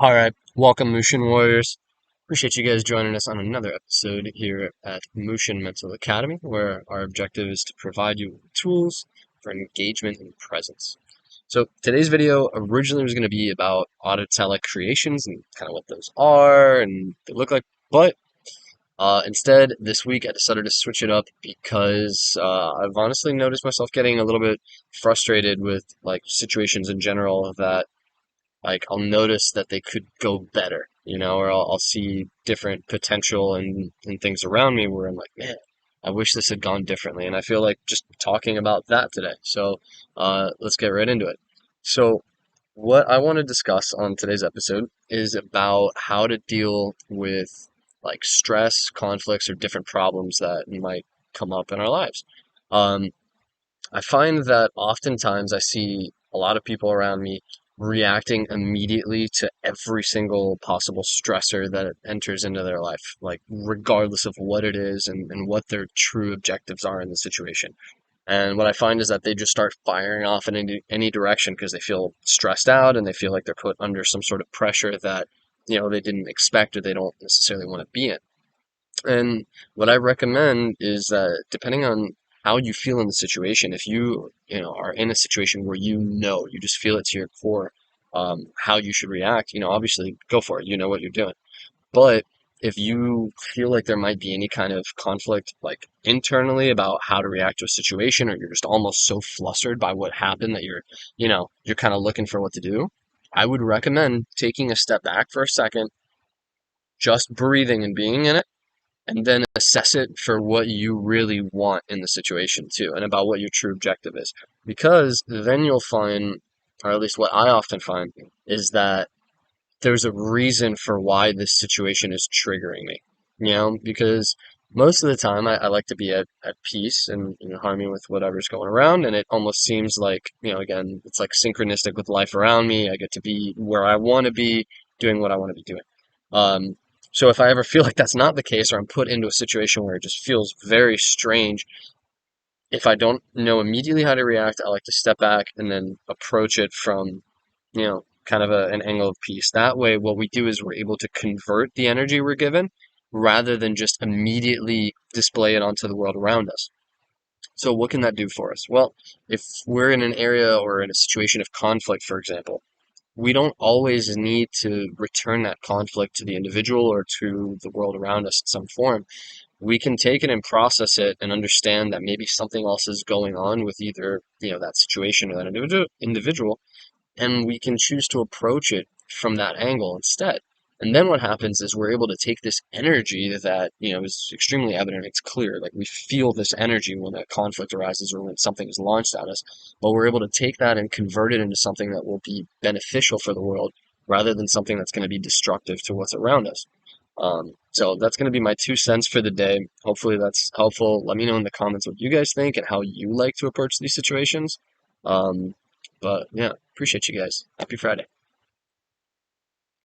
Alright, welcome Mushin Warriors. Appreciate you guys joining us on another episode here at Mushin Mental Academy, where our objective is to provide you with tools for engagement and presence. So today's video originally was going to be about autotelic creations and kind of what those are and they look like, but instead this week I decided to switch it up because I've honestly noticed myself getting a little bit frustrated with like situations in general that like I'll notice that they could go better, or I'll see different potential and things around me where I'm like, man, I wish this had gone differently. And I feel like just talking about that today. So let's get right into it. So what I want to discuss on today's episode is about how to deal with like stress, conflicts, or different problems that might come up in our lives. Um, I find that oftentimes I see a lot of people around me reacting immediately to every single possible stressor that enters into their life, like regardless of what it is and what their true objectives are in the situation. And what I find is that they just start firing off in any direction because they feel stressed out and they feel like they're put under some sort of pressure that, they didn't expect or they don't necessarily want to be in. And what I recommend is that depending on how you feel in the situation, if you are in a situation where you just feel it to your core, how you should react, obviously go for it. You know what you're doing. But if you feel like there might be any kind of conflict, like internally about how to react to a situation, or you're just almost so flustered by what happened that you're kind of looking for what to do, I would recommend taking a step back for a second, just breathing and being in it and then assess it for what you really want in the situation too, and about what your true objective is. Because then you'll find, or at least what I often find, is that there's a reason for why this situation is triggering me. Because most of the time I like to be at peace and in harmony with whatever's going around, and it almost seems like, again, it's like synchronistic with life around me. I get to be where I want to be, doing what I want to be doing. Um, so if I ever feel like that's not the case, or I'm put into a situation where it just feels very strange, if I don't know immediately how to react, I like to step back and then approach it from, kind of an angle of peace. That way, what we do is we're able to convert the energy we're given rather than just immediately display it onto the world around us. So what can that do for us? Well, if we're in an area or in a situation of conflict, for example, we don't always need to return that conflict to the individual or to the world around us in some form. We can take it and process it and understand that maybe something else is going on with either, that situation or that individual, and we can choose to approach it from that angle instead. And then what happens is we're able to take this energy that, is extremely evident, it's clear, like we feel this energy when a conflict arises or when something is launched at us, but we're able to take that and convert it into something that will be beneficial for the world rather than something that's going to be destructive to what's around us. So that's going to be my 2 cents for the day. Hopefully that's helpful. Let me know in the comments what you guys think and how you like to approach these situations. Um, but yeah, appreciate you guys. Happy Friday.